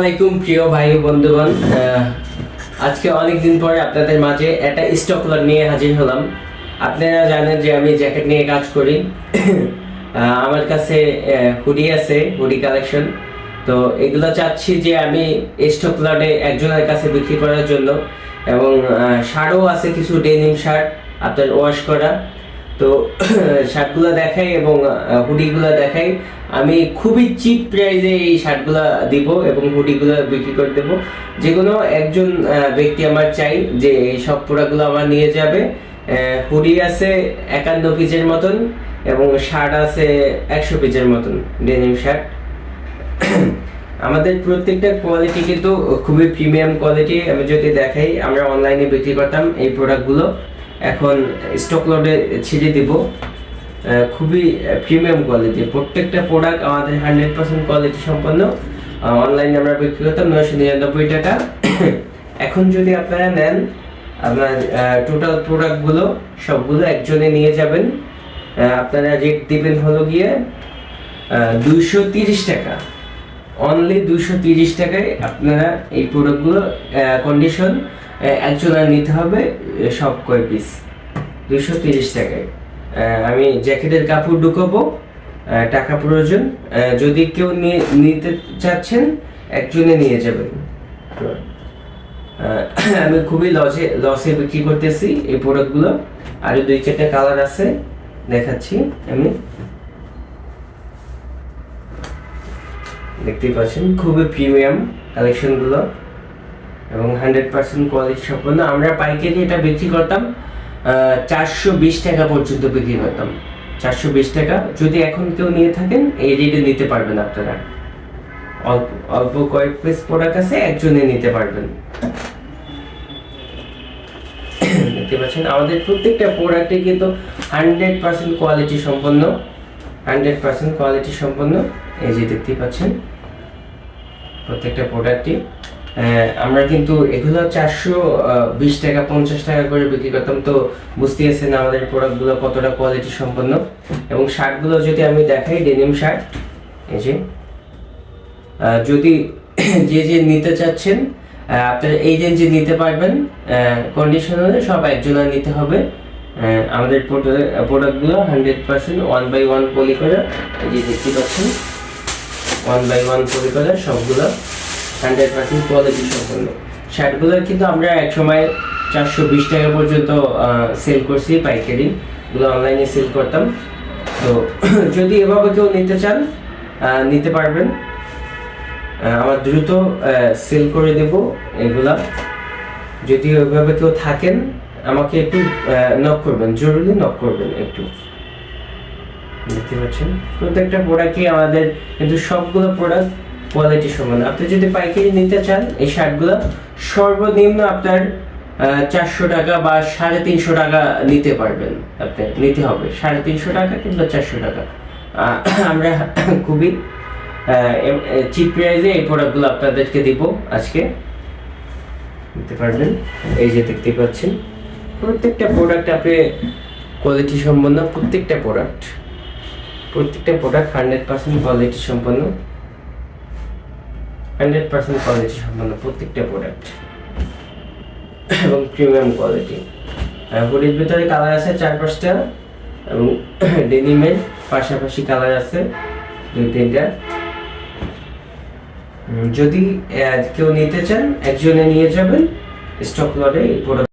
আলাইকুম প্রিয় ভাই ও বন্ধুগণ, আজকে অনেক দিন পরে আপনাদের মাঝে একটা স্টক লট নিয়ে হাজির হলাম। আপনারা জানেন যে আমি জ্যাকেট নিয়ে কাজ করি। আমার কাছে হুডি আছে, হুডি কালেকশন। তো এগুলো চাচ্ছি যে আমি স্টক লটে একজনের কাছে বিক্রি করার জন্য, এবং শার্টও আছে, কিছু ডেনিম শার্ট আপনার ওয়াশ করা। তো শার্টগুলো দেখাই এবং হুডিগুলো দেখাই। আমি খুবই চিপ প্রাইসে এই শার্টগুলো দিব এবং হুডিগুলো বিক্রি করে দেবো। যে কোনো একজন ব্যক্তি আমার চাই যে এই সব প্রোডাক্টগুলো আমার নিয়ে যাবে। হুডি আছে 51 পিসের মতন এবং শার্ট আছে 100 পিসের মতন, ডেনিম শার্ট। আমাদের প্রত্যেকটা কোয়ালিটি কিন্তু খুবই প্রিমিয়াম কোয়ালিটি। আমি যদি দেখাই, আমরা অনলাইনে বিক্রি করতাম এই প্রোডাক্টগুলো, এখন স্টক লটে ছেড়ে দিব। খুবই প্রিমিয়াম কোয়ালিটি প্রত্যেকটা প্রোডাক্ট আমাদের 100% কোয়ালিটি সম্পন্ন। অনলাইনে আমরা বিক্রি করতাম 999 টাকা। এখন যদি আপনারা নেন, আপনার টোটাল প্রোডাক্টগুলো সবগুলো একজনে নিয়ে যাবেন। আপনারা রেট দিবেন হলো গিয়ে 230 টাকা, অনলি 230 টাকায় আপনারা এই প্রোডাক্টগুলো কন্ডিশন একজনের নিতে হবে, সব কয় পিস 230 টাকায়। আমি জ্যাকেটের কাপড় ঢুকাবো, টাকা প্রয়োজন। যদি কেউ নিতে চাচ্ছেন একজনে নিয়ে যাবেন। আমি খুবই লসে বিক্রি করতেছি এই প্রোডাক্টগুলো। আরো 2-4টা কালার আছে, দেখাচ্ছি। আমি দেখতেই পাচ্ছেন খুবই প্রিমিয়াম কালেকশনগুলো এবং 100% কোয়ালিটি সম্পন্ন। আমরা পাইকারি এটা বিক্রি করতাম 420 টাকা পর্যন্ত বিক্রি করতাম। 420 টাকা। যদি এখন কেউ নিয়ে থাকেন এই রেটে নিতে পারবেন আপনারা। অল্প কয়েক পিস প্রোডাক্ট আছে, একজনে নিতে পারবেন। দেখতে পাচ্ছেন আমাদের প্রত্যেকটা প্রোডাক্টে কিন্তু 100% কোয়ালিটি সম্পন্ন, 100% কোয়ালিটি সম্পন্ন। এই যে দেখতে পাচ্ছেন প্রত্যেকটা প্রোডাক্টই। আমরা কিন্তু এগুলো 420 টাকা 50 টাকা করে বিক্রি করতাম। তো বুঝতেই আছেন আমাদের প্রোডাক্টগুলো কতটা কোয়ালিটি সম্পন্ন। এবং শার্টগুলো যদি আমি দেখাই, ডেনিম শার্ট, এই যে যদি যে নিতে চাচ্ছেন আপনারা এই রেঞ্জে নিতে পারবেন। কন্ডিশনারে সব একজনের নিতে হবে। আমাদের প্রোডাক্টগুলো 100% 1/1 পলি করা। এই যে দেখতে পাচ্ছেন 1/1 পলি করা, সবগুলো 100% কোয়ালিটি সম্পন্ন। শার্টগুলো কিন্তু আমরা এক সময় 420 টাকা পর্যন্ত সেল করছি, পাইকারি গুলো অনলাইনে সেল করতাম। তো যদি এভাবে কেউ নিতে চান নিতে পারবেন। আমার দ্রুত সেল করে দেব এগুলা। যদি ওইভাবে কেউ থাকেন আমাকে একটু নক করবেন, জরুরি নক করবেন একটু। দেখতে পাচ্ছেন প্রত্যেকটা প্রোডাক্টই আমাদের কিন্তু সবগুলো প্রোডাক্ট কোয়ালিটি সমান। আপনি যদি পাইকারি নিতে চান এই শার্টগুলো সর্বনিম্ন আপনার 400 টাকা বা 350 টাকা নিতে পারবেন। আপনি নিতে হবে 350 টাকা কিংবা 400 টাকা। আমরা খুবই চিপ প্রাইসে এই প্রোডাক্টগুলো আপনাদেরকে দিব আজকে, নিতে পারবেন। এই যে দেখতে পাচ্ছেন প্রত্যেকটা প্রোডাক্ট আপনি কোয়ালিটি সম্পন্ন। প্রত্যেকটা প্রোডাক্ট 100% কোয়ালিটি সম্পন্ন, 100% কোয়ালিটি সম্পন্ন প্রত্যেকটা প্রোডাক্ট এবং প্রিমিয়াম কোয়ালিটি। হুডির ভিতরে কালার আছে 4-5টা এবং ডেনিমের পাশাপাশি কালার আছে 2-3টা। যদি কেউ নিতে চান একজনে নিয়ে যাবেন স্টক লটে এই প্রোডাক্ট।